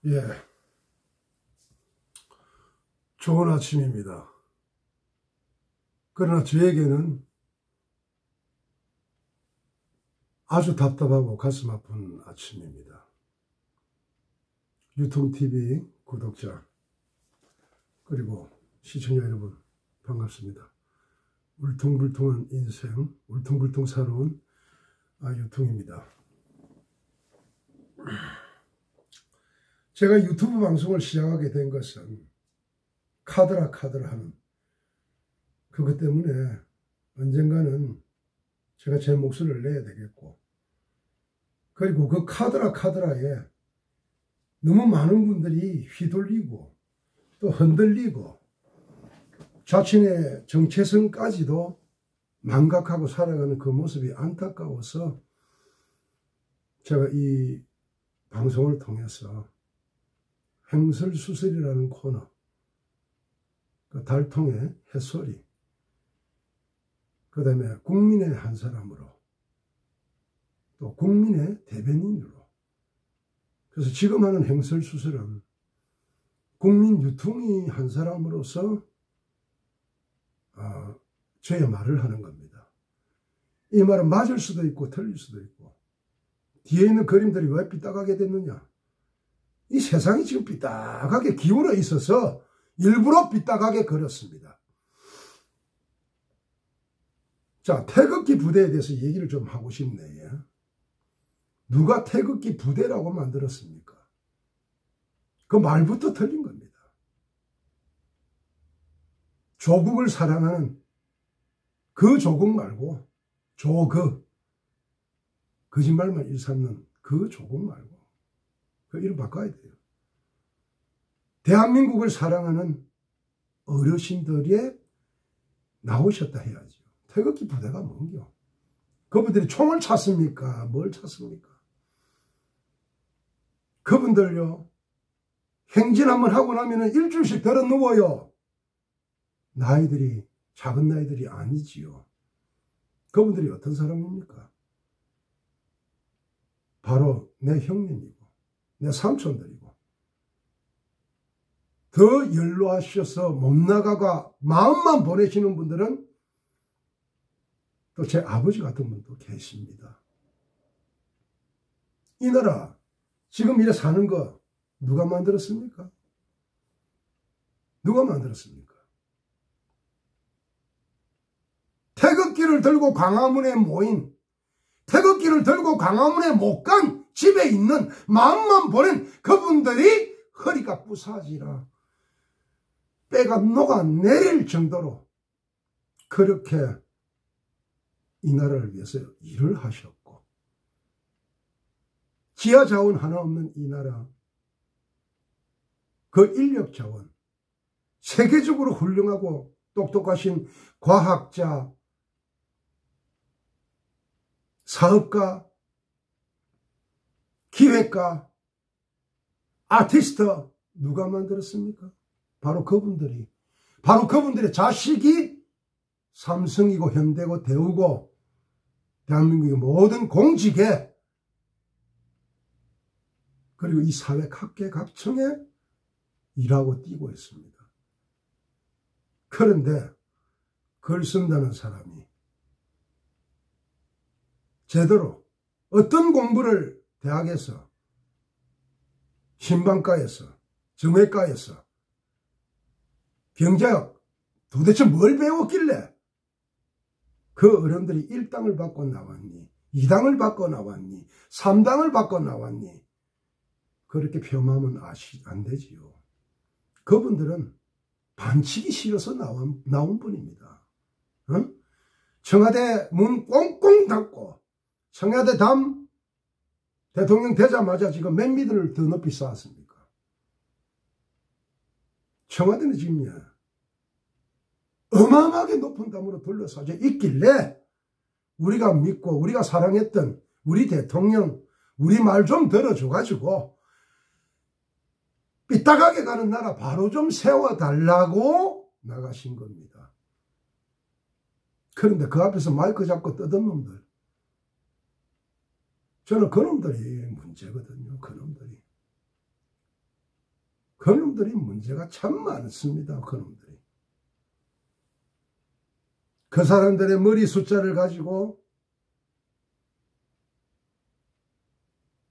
예, 좋은 아침입니다. 그러나 저에게는 아주 답답하고 가슴 아픈 아침입니다. 유통TV 구독자 그리고 시청자 여러분 반갑습니다. 울퉁불퉁한 인생, 울퉁불퉁 살아온 유통입니다. 제가 유튜브 방송을 시작하게 된 것은 카더라 하는 그것 때문에 언젠가는 제가 제 목소리를 내야 되겠고, 그리고 그 카더라에 너무 많은 분들이 휘둘리고 또 흔들리고 자신의 정체성까지도 망각하고 살아가는 그 모습이 안타까워서 제가 이 방송을 통해서 횡설수설이라는 코너, 그 달통의 햇소리, 그 다음에 국민의 한 사람으로, 또 국민의 대변인으로, 그래서 지금 하는 횡설수설은 국민 유통이 한 사람으로서 저의 말을 하는 겁니다. 이 말은 맞을 수도 있고 틀릴 수도 있고, 뒤에 있는 그림들이 왜 삐딱하게 됐느냐, 이 세상이 지금 삐딱하게 기울어 있어서 일부러 삐딱하게 그렸습니다. 자, 태극기 부대에 대해서 얘기를 좀 하고 싶네요. 누가 태극기 부대라고 만들었습니까? 그 말부터 틀린 겁니다. 조국을 사랑하는 그 조국 말고 거짓말만 일삼는 그 조국 말고 그 이름 바꿔야 돼요. 대한민국을 사랑하는 어르신들이 나오셨다 해야죠. 태극기 부대가 뭔겨? 그분들이 총을 찼습니까? 뭘 찼습니까? 그분들요, 행진 한번 하고 나면 일주일씩 들어 누워요. 나이들이 작은 나이들이 아니지요. 그분들이 어떤 사람입니까? 바로 내 형님이고 내 삼촌들이고, 더 연로하셔서 못 나가가 마음만 보내시는 분들은 또 제 아버지 같은 분도 계십니다. 이 나라 지금 이래 사는 거 누가 만들었습니까? 누가 만들었습니까? 태극기를 들고 광화문에 모인, 태극기를 들고 광화문에 못 간 집에 있는 마음만 보낸 그분들이 허리가 부사지라 빼가 녹아내릴 정도로 그렇게 이 나라를 위해서 일을 하셨고, 지하 자원 하나 없는 이 나라, 그 인력 자원, 세계적으로 훌륭하고 똑똑하신 과학자, 사업가, 기획가, 아티스트 누가 만들었습니까? 바로 그분들이, 바로 그분들의 자식이 삼성이고 현대고 대우고 대한민국의 모든 공직에, 그리고 이 사회 각계각층에 일하고 뛰고 있습니다. 그런데 글 쓴다는 사람이 제대로 어떤 공부를 대학에서, 신방과에서, 정외과에서, 경제학 도대체 뭘 배웠길래 그 어른들이 1당을 받고 나왔니, 2당을 받고 나왔니, 3당을 받고 나왔니, 그렇게 폄하하면 안 되지요. 그분들은 반치기 싫어서 나온 분입니다. 응? 청와대 문 꽁꽁 닫고 청와대 담 대통령 되자마자 지금 몇 미터를 더 높이 쌓았습니까? 청와대는 지금요, 어마어마하게 높은 담으로 둘러싸져 있길래 우리가 믿고 우리가 사랑했던 우리 대통령, 우리 말 좀 들어줘가지고 삐딱하게 가는 나라 바로 좀 세워달라고 나가신 겁니다. 그런데 그 앞에서 마이크 잡고 떠든 놈들, 저는 그놈들이 문제거든요. 그놈들이. 그놈들이 문제가 참 많습니다. 그놈들이. 그 사람들의 머리 숫자를 가지고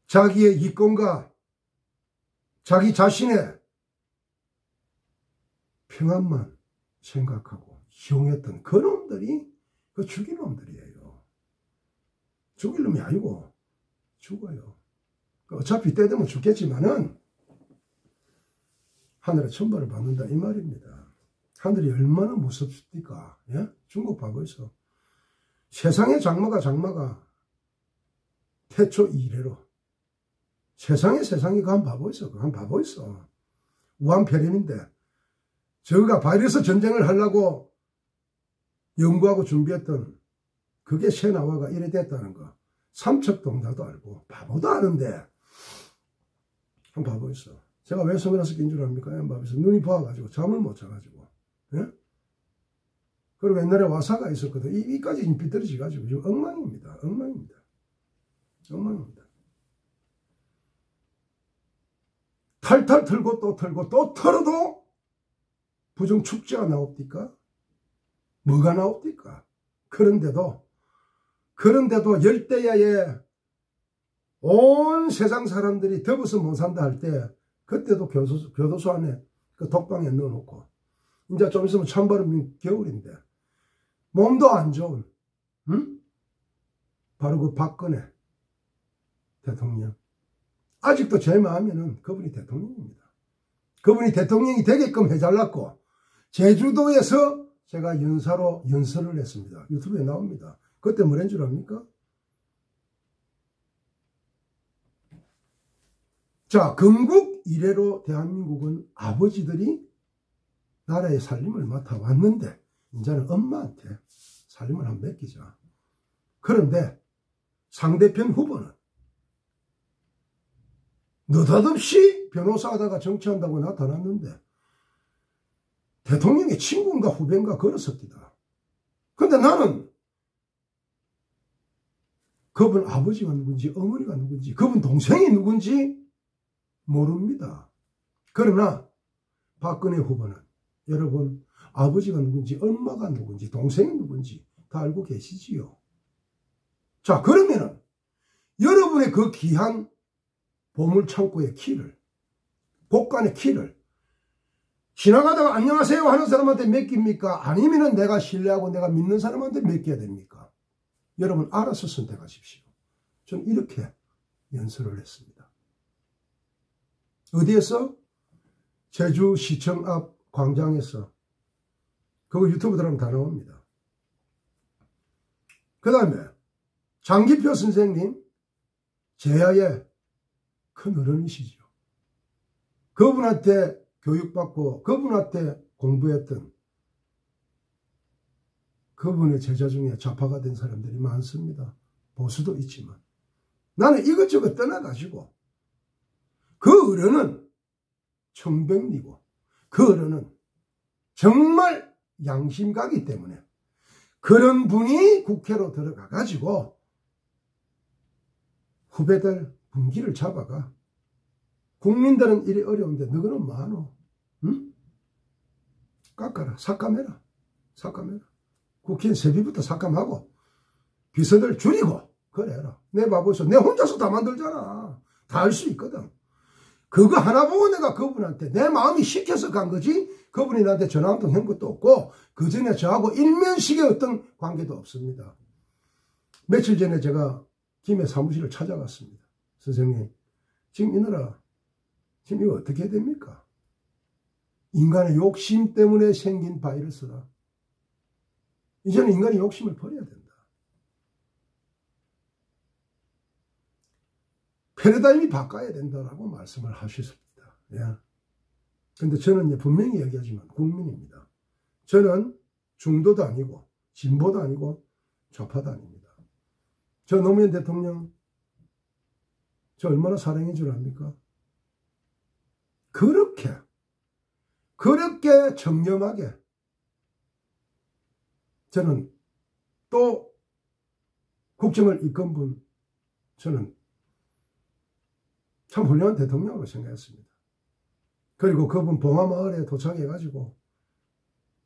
자기의 이권과 자기 자신의 평안만 생각하고 이용했던 그놈들이 그 죽일 놈들이에요. 죽일 놈이 아니고 죽어요. 어차피 때 되면 죽겠지만은 하늘의 천벌을 받는다 이 말입니다. 하늘이 얼마나 무섭습니까? 예? 중국 봐보 있어. 세상의 장마가 태초 이래로 세상이 그 한 봐보 있어. 그 한 봐보 있어. 우한폐렴인데 저가 바이러스 전쟁을 하려고 연구하고 준비했던 그게 새나와가 이래 됐다는 거. 삼척동자도 알고 바보도 아는데 한 봐보 있어. 제가 왜 선글라스 낀 줄 압니까? 한 봐보 있어. 눈이 부어가지고 잠을 못 자가지고. 예? 그리고 옛날에 와사가 있었거든. 이까지 삐뚤어지가지고 지금 엉망입니다. 엉망입니다. 탈탈 털고 또 털고 또 털어도 부정축제가 나옵니까? 뭐가 나옵니까? 그런데도 열대야에 온 세상 사람들이 더워서 못 산다 할 때 그때도 교도소 안에 그 독방에 넣어놓고 이제 좀 있으면 찬바람 겨울인데 몸도 안 좋은 바로 그 박근혜 대통령 아직도 제 마음에는 그분이 대통령입니다. 그분이 대통령이 되게끔 해달랐고 제주도에서 제가 연사로 연설을 했습니다. 유튜브에 나옵니다. 그때 뭐란 줄 압니까? 자, 건국 이래로 대한민국은 아버지들이 나라의 살림을 맡아왔는데 이제는 엄마한테 살림을 한번 맡기자. 그런데 상대편 후보는 느닷없이 변호사 하다가 정치한다고 나타났는데 대통령의 친구인가 후배인가 걸었었기다. 근데 나는 그분 아버지가 누군지 어머니가 누군지 그분 동생이 누군지 모릅니다. 그러나 박근혜 후보는 여러분 아버지가 누군지 엄마가 누군지 동생이 누군지 다 알고 계시지요. 자, 그러면은 여러분의 그 귀한 보물창고의 키를 복관의 키를 지나가다가 안녕하세요 하는 사람한테 맡깁니까? 아니면은 내가 신뢰하고 내가 믿는 사람한테 맡겨야 됩니까? 여러분 알아서 선택하십시오. 저는 이렇게 연설을 했습니다. 어디에서? 제주시청 앞 광장에서. 그거 유튜브 들어가면 다 나옵니다. 그 다음에 장기표 선생님 제야의 큰 어른이시죠. 그분한테 교육받고 그분한테 공부했던 그분의 제자 중에 좌파가 된 사람들이 많습니다. 보수도 있지만 나는 이것저것 떠나가지고 그 어른은 청백리고 그 어른은 정말 양심가기 때문에 그런 분이 국회로 들어가 가지고 후배들 분기를 잡아가 국민들은 이리 어려운데 너희는 많어. 응? 깎아라. 삭감해라. 국회의원 세비부터 삭감하고 비서들 줄이고 그래라. 내 바보에서 내 혼자서 다 만들잖아. 다 할 수 있거든. 그거 하나 보고 내가 그분한테 내 마음이 시켜서 간 거지 그분이 나한테 전화 한 통 한 것도 없고 그 전에 저하고 일면식의 어떤 관계도 없습니다. 며칠 전에 제가 김해 사무실을 찾아갔습니다. 선생님 지금 이 나라 지금 이거 어떻게 해야 됩니까? 인간의 욕심 때문에 생긴 바이러스라. 이제는 인간이 욕심을 버려야 된다. 패러다임이 바꿔야 된다라고 말씀을 하셨습니다. 예. 근데 저는 분명히 얘기하지만 국민입니다. 저는 중도도 아니고 진보도 아니고 좌파도 아닙니다. 저 노무현 대통령 저 얼마나 사랑인 줄 압니까? 그렇게 정념하게 저는 또 국정을 이끈 분 저는 참 훌륭한 대통령으로 생각했습니다. 그리고 그분 봉화마을에 도착해가지고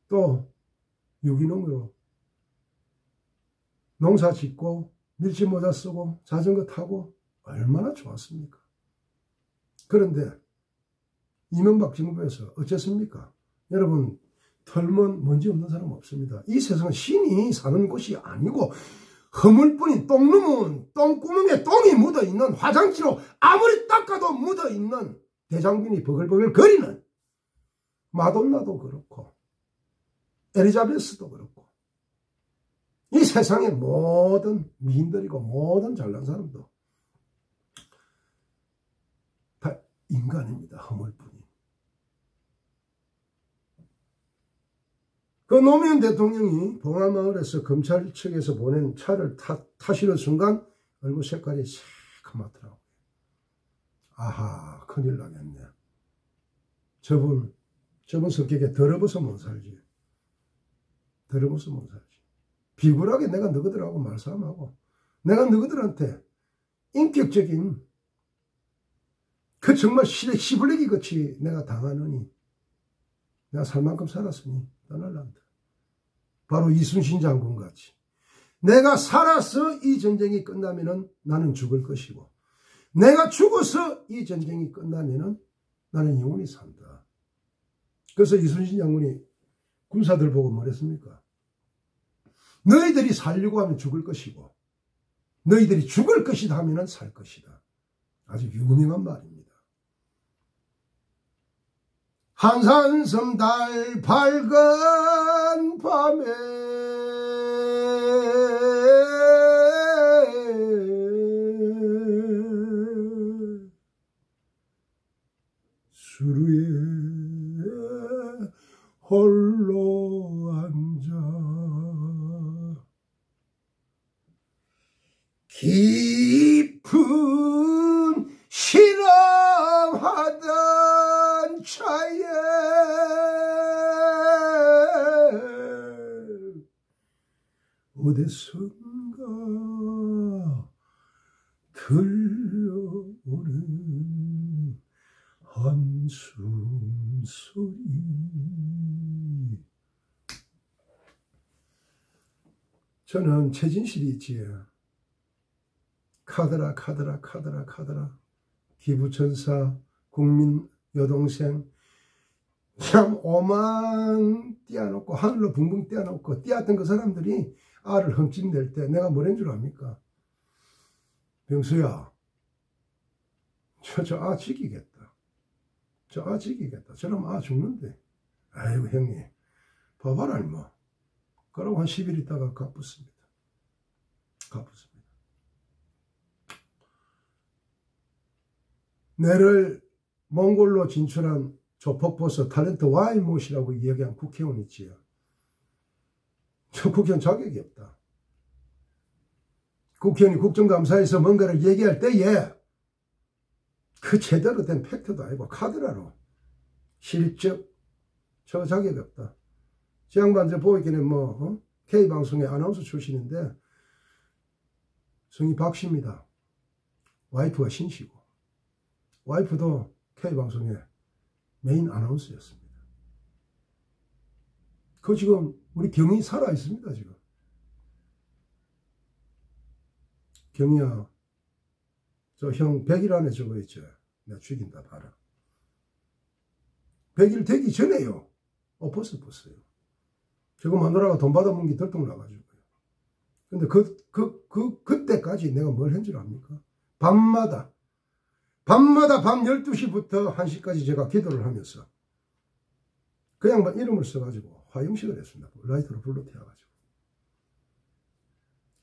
또 유기농으로 농사 짓고 밀짚모자 쓰고 자전거 타고 얼마나 좋았습니까? 그런데 이명박 정부에서 어쨌습니까? 여러분, 털면 먼지 없는 사람 없습니다. 이 세상은 신이 사는 곳이 아니고 허물뿐인 똥누문, 똥구멍에 똥이 묻어있는, 화장지로 아무리 닦아도 묻어있는, 대장균이 버글버글 거리는 마돈나도 그렇고 엘리자베스도 그렇고 이 세상의 모든 미인들이고 모든 잘난 사람도 다 인간입니다. 허물뿐인. 그 노무현 대통령이 봉화마을에서 검찰 측에서 보낸 차를 타시는 순간 얼굴 색깔이 새카맣더라고요. 아하, 큰일 나겠네. 저분 성격에 더러워서 못 살지. 더러워서 못 살지. 비굴하게 내가 너희들하고 말싸움하고 내가 너희들한테 인격적인 그 정말 시블레기 같이 내가 당하느니 내가 살 만큼 살았으니 떠날란다. 바로 이순신 장군 같이 내가 살아서 이 전쟁이 끝나면은 나는 죽을 것이고 내가 죽어서 이 전쟁이 끝나면은 나는 영원히 산다. 그래서 이순신 장군이 군사들 보고 뭐랬습니까? 너희들이 살려고 하면 죽을 것이고 너희들이 죽을 것이다 하면 살 것이다. 아주 유명한 말입니다. 한산섬 달 밝은 밤에 수루에 홀로 앉아 깊은 실험하던 차에 어디선가 들려오는 한숨 소리. 저는 최진실이 있지요. 카더라 카더라 카더라 카더라 기부천사 국민 여동생 참 오만 띄어놓고 하늘로 붕붕 띄어놓고 띄었던 그 사람들이 알을 흠집낼 때 내가 뭐란 줄 압니까? 병수야 저 아 지기겠다. 저 아 지기겠다. 저럼 아 죽는데. 아이고 형님 봐봐라 뭐. 그러고 한 10일 있다가 갚았습니다. 갚았습니다. 내를 몽골로 진출한 조폭보스 탤런트 와이못이라고 이야기한 국회의원 있지요. 저 국회의원 자격이 없다. 국회의원이 국정감사에서 뭔가를 얘기할 때에 그 제대로 된 팩트도 아니고 카드라로 실적 저 자격이 없다. 저 양반 저 보이기는 뭐 K방송의 아나운서 출신인데 성이 박씨입니다. 와이프가 신씨고 와이프도 K방송의 메인 아나운서였습니다. 그 지금 우리 경이 살아있습니다. 지금 경이야 저 형 100일 안에 저거 있죠. 내가 죽인다 봐라. 100일 되기 전에요. 벗었어요. 저거 마누라가 돈 받아먹은 게 들통나가지고요. 근데 그때까지 내가 뭘 한 줄 압니까? 밤마다 밤 12시부터 1시까지 제가 기도를 하면서 그 양반 이름을 써가지고 화영식을 했습니다. 라이터로 불러 태워가지고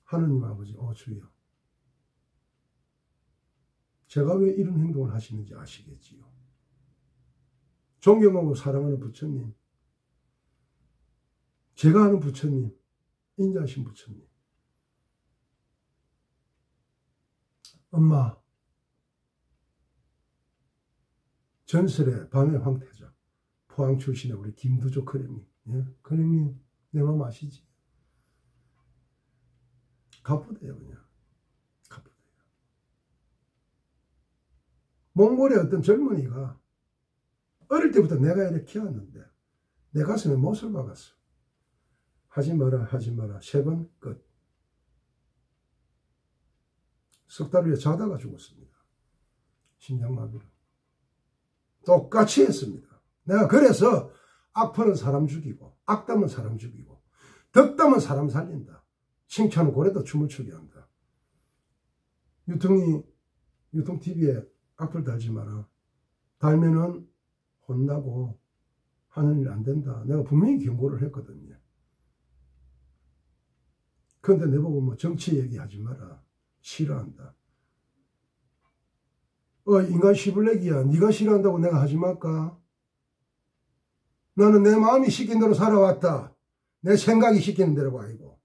하느님 아버지 주여 제가 왜 이런 행동을 하시는지 아시겠지요. 존경하고 사랑하는 부처님, 제가 아는 부처님, 인자하신 부처님, 엄마 전설의 밤의 황태자 포항 출신의 우리 김두조 큰형님, 예? 큰형님 내 마음 아시지? 갚으대요. 그냥 갚으대요. 몽골의 어떤 젊은이가 어릴 때부터 내가 이렇게 키웠는데 내 가슴에 못을 박았어. 하지 마라 하지 마라 3번 끝. 석 달 후에 자다가 죽었습니다. 심장마비로. 똑같이 했습니다. 내가 그래서 악플은 사람 죽이고 악담은 사람 죽이고 덕담은 사람 살린다. 칭찬은 고래도 춤을 추게 한다. 유통TV에 악플 달지 마라. 달면은 혼나고 하는 일 안 된다. 내가 분명히 경고를 했거든요. 그런데 내보고 뭐 정치 얘기하지 마라. 싫어한다. 인간 시블랙이야. 네가 싫어한다고 내가 하지 말까? 나는 내 마음이 시킨 대로 살아왔다. 내 생각이 시키는 대로가 아니고.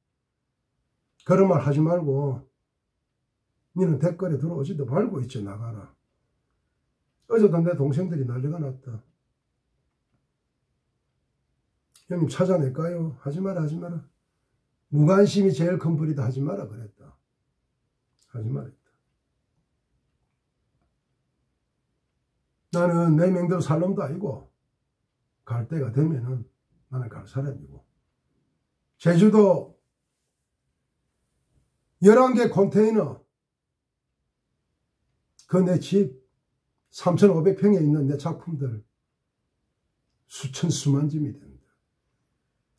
그런 말 하지 말고 니는 댓글에 들어오지도 말고 있지 나가라. 어제도 내 동생들이 난리가 났다. 형님 찾아낼까요? 하지 마라 하지 마라. 무관심이 제일 큰 불이다 하지 마라 그랬다. 하지 말했다. 나는 내 맹대로 살 놈도 아니고 갈 때가 되면은 나는 갈 사람이고 제주도 11개 컨테이너 그 내 집 3,500평에 있는 내 작품들 수천 수만 짐이 된다.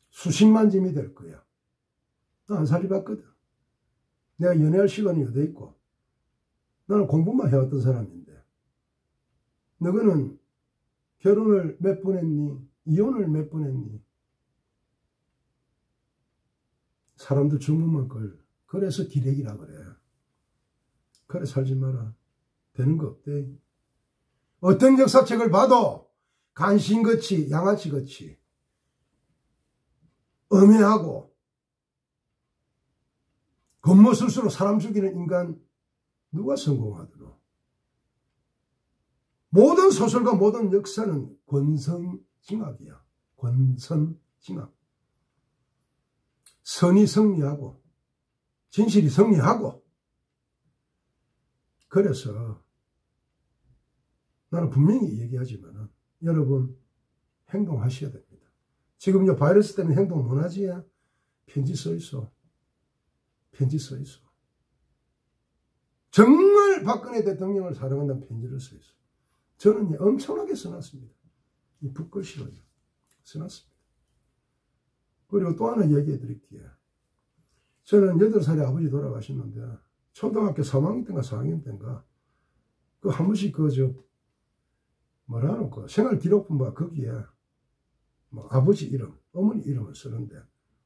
수십만 짐이 될 거야. 나 안 살리봤거든. 내가 연애할 시간이 어디 있고 나는 공부만 해왔던 사람인데 너희는 결혼을 몇 번 했니? 이혼을 몇 번 했니? 사람들 주문만 걸. 그래서 기레기라 그래. 그래 살지 마라. 되는 거 없대. 어떤 역사책을 봐도 간신같이 양아치같이 엄해하고 겉모술수로 사람 죽이는 인간 누가 성공하더라. 모든 소설과 모든 역사는 권선징악이야. 권선징악. 선이 승리하고 진실이 승리하고 그래서 나는 분명히 얘기하지만 여러분 행동하셔야 됩니다. 지금 이 바이러스 때문에 행동 못하지? 편지 써있어. 편지 써있어. 정말 박근혜 대통령을 사랑한다는 편지를 써있어. 저는 엄청나게 써놨습니다. 이 붓글씨로 써놨습니다. 그리고 또 하나 얘기해 드릴게요. 저는 8살에 아버지 돌아가셨는데 초등학교 3학년 때인가 4학년 때인가 그 한 번씩 뭐라는 거 생활기록부가 거기에 뭐 아버지 이름, 어머니 이름을 쓰는데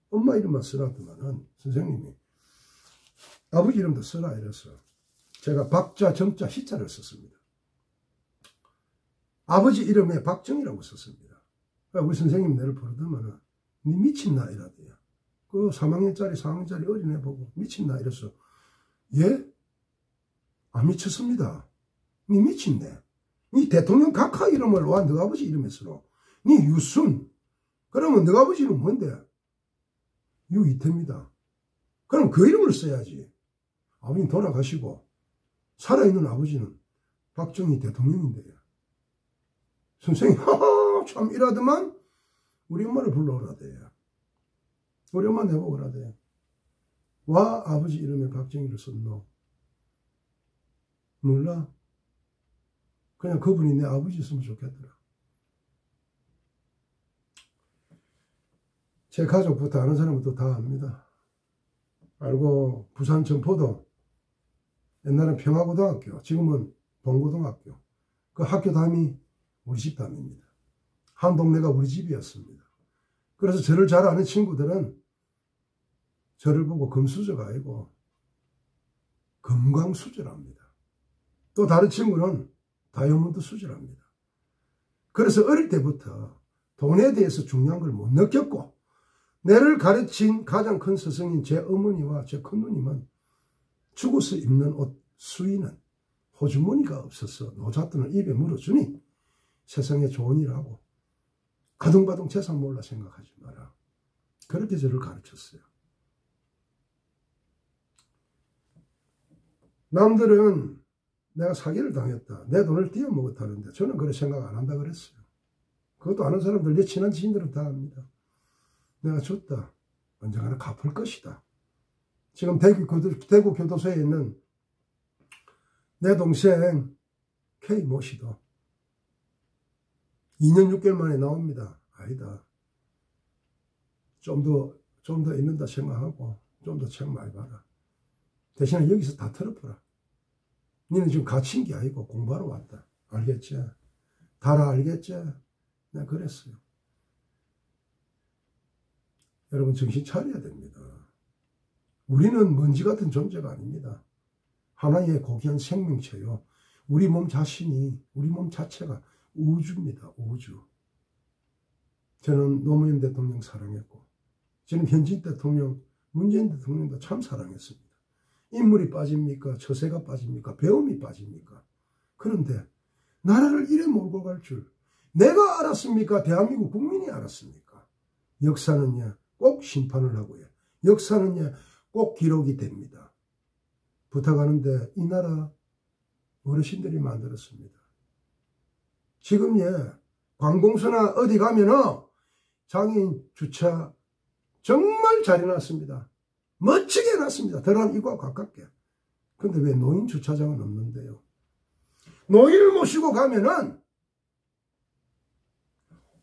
엄마 이름만 써놨더만은 선생님이 아버지 이름도 써라 이래서 제가 박자, 정자, 시자를 썼습니다. 아버지 이름에 박정이라고 썼습니다. 우리 선생님 내를 부르더만은 니 미친나 이라대요. 그 3학년짜리 4학년짜리 어린애 보고 미친나 이래서 예? 안 미쳤습니다. 니 미친네. 니 대통령 각하 이름을 와 너 아버지 이름에 쓰노. 니 유순. 그러면 너 아버지 이름 뭔데? 유이태입니다. 그럼 그 이름을 써야지. 아버님 돌아가시고 살아있는 아버지는 박정희 대통령인데요. 선생님 하하 참 이라더만 우리 엄마를 불러오라대요. 우리 엄마 내보고라대요. 와 아버지 이름에 박정희를 썼노. 몰라? 그냥 그분이 내 아버지였으면 좋겠더라. 제 가족부터 아는 사람은 또 다 압니다. 알고 부산 점포도 옛날엔 평화고등학교 지금은 동고등학교 그 학교 담이 우리 집 담입니다. 한 동네가 우리 집이었습니다. 그래서 저를 잘 아는 친구들은 저를 보고 금수저가 아니고 금광수저랍니다. 또 다른 친구는 다이아몬드 수저랍니다. 그래서 어릴 때부터 돈에 대해서 중요한 걸 못 느꼈고 내를 가르친 가장 큰 스승인 제 어머니와 제 큰누님은 죽어서 입는 옷 수의는 호주머니가 없어서 노잣돈을 입에 물어주니 세상에 좋은 일 하고 가둥바둥 재산 몰라 생각하지 마라. 그렇게 저를 가르쳤어요. 남들은 내가 사기를 당했다. 내 돈을 띄어먹었다는데 저는 그렇게 생각 안 한다 그랬어요. 그것도 아는 사람들, 내 친한 지인들은 다 압니다. 내가 줬다. 언젠가는 갚을 것이다. 지금 대구 교도소에 있는 내 동생 K모 씨도 2년 6개월 만에 나옵니다. 아니다. 좀 더 있는다 생각하고 좀 더 책 많이 봐라. 대신에 여기서 다 털어보라. 너는 지금 갇힌 게 아니고 공부하러 왔다. 알겠지? 달아 알겠지? 내가 그랬어요. 여러분 정신 차려야 됩니다. 우리는 먼지 같은 존재가 아닙니다. 하나의 고귀한 생명체요. 우리 몸 자신이, 우리 몸 자체가 우주입니다. 우주. 저는 노무현 대통령 사랑했고, 저는 현직 대통령, 문재인 대통령도 참 사랑했습니다. 인물이 빠집니까? 처세가 빠집니까? 배움이 빠집니까? 그런데 나라를 이래 몰고 갈 줄 내가 알았습니까? 대한민국 국민이 알았습니까? 역사는요, 꼭 심판을 하고요. 역사는요, 꼭 기록이 됩니다. 부탁하는데 이 나라 어르신들이 만들었습니다. 지금 관공서나 어디 가면은 장애인 주차 정말 잘 해놨습니다. 멋지게 해놨습니다. 들어가면 이거와 가깝게. 근데 왜 노인 주차장은 없는데요? 노인을 모시고 가면은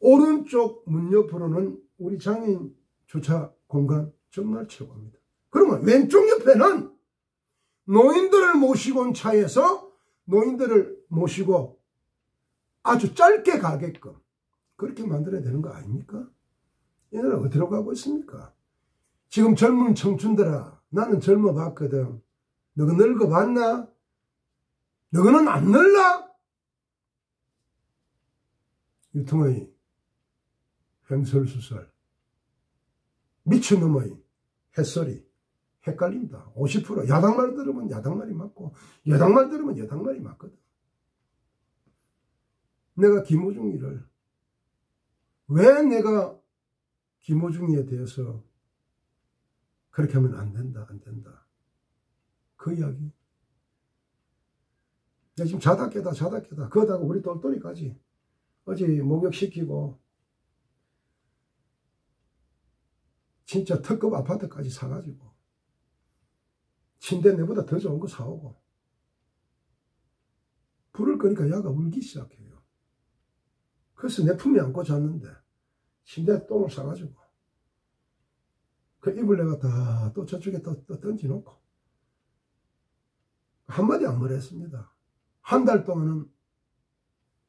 오른쪽 문 옆으로는 우리 장애인 주차 공간 정말 최고입니다. 그러면 왼쪽 옆에는 노인들을 모시고 온 차에서 노인들을 모시고 아주 짧게 가게끔 그렇게 만들어야 되는 거 아닙니까? 이 나라 어디로 가고 있습니까? 지금 젊은 청춘들아, 나는 젊어봤거든. 너가 늙어봤나? 너는 안 늙나? 유통의 횡설수설, 미친놈의 햇소리, 헷갈린다. 50% 야당 말 들으면 야당 말이 맞고 여당 말 들으면 여당 말이 맞거든. 내가 김호중이를 왜 내가 김호중이에 대해서 그렇게 하면 안 된다, 안 된다. 그 이야기. 내가 지금 자다 깨다 그러다가 우리 똘똘이까지 어제 목욕시키고 진짜 특급 아파트까지 사가지고 침대 내보다 더 좋은 거 사오고 불을 끄니까 야가 울기 시작해요. 그래서 내 품에 안고 잤는데 침대에 똥을 싸가지고 그 이불 내가 다 또 저쪽에 또 던져놓고 한마디 안 말했습니다. 한 달 동안은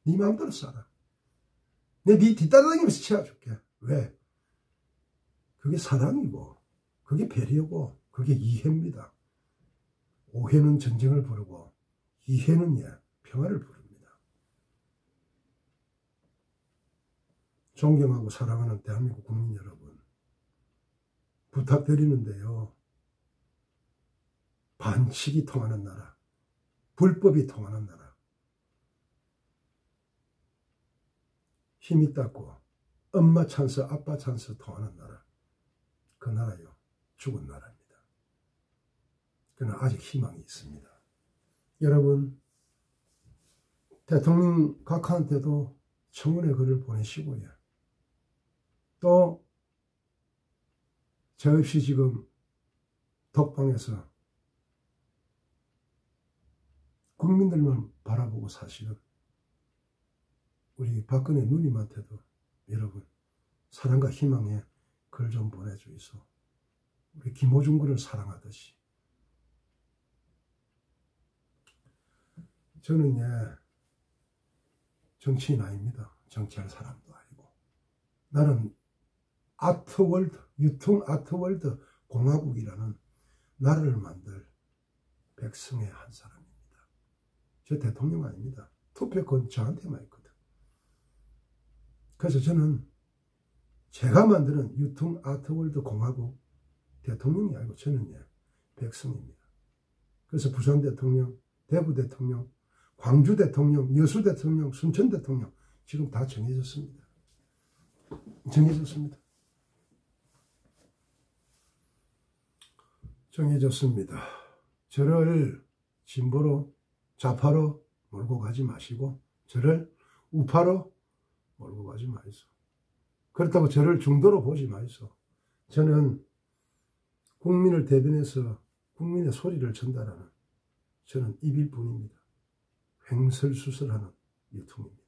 네 마음대로 살아. 내 네 뒷따라다니면서 채워줄게. 왜? 그게 사랑이고 그게 배려고 그게 이해입니다. 오해는 전쟁을 부르고 이해는 평화를 부릅니다. 존경하고 사랑하는 대한민국 국민 여러분, 부탁드리는데요. 반칙이 통하는 나라, 불법이 통하는 나라, 힘이 닿고 엄마 찬스, 아빠 찬스 통하는 나라, 그 나라요, 죽은 나라입니다. 그러나 아직 희망이 있습니다. 여러분, 대통령 각하한테도 청원의 글을 보내시고요. 또 저 없이 지금 독방에서 국민들만 바라보고 사시는 우리 박근혜 누님한테도 여러분 사랑과 희망의 글 좀 보내주이소. 우리 김호중 군을 사랑하듯이. 저는 정치인 아닙니다. 정치할 사람도 아니고. 나는 아트월드, 유통 아트월드 공화국이라는 나라를 만들 백성의 한 사람입니다. 저 대통령 아닙니다. 투표권 저한테만 있거든. 그래서 저는 제가 만드는 유통 아트월드 공화국 대통령이 아니고 저는 백성입니다. 그래서 부산 대통령, 대구 대통령, 광주 대통령, 여수 대통령, 순천 대통령 지금 다 정해졌습니다. 정해졌습니다. 정해졌습니다. 저를 진보로 좌파로 몰고 가지 마시고 저를 우파로 몰고 가지 마이소. 그렇다고 저를 중도로 보지 마이소. 저는 국민을 대변해서 국민의 소리를 전달하는 저는 입일 뿐입니다. 횡설수설하는 유튜브입니다.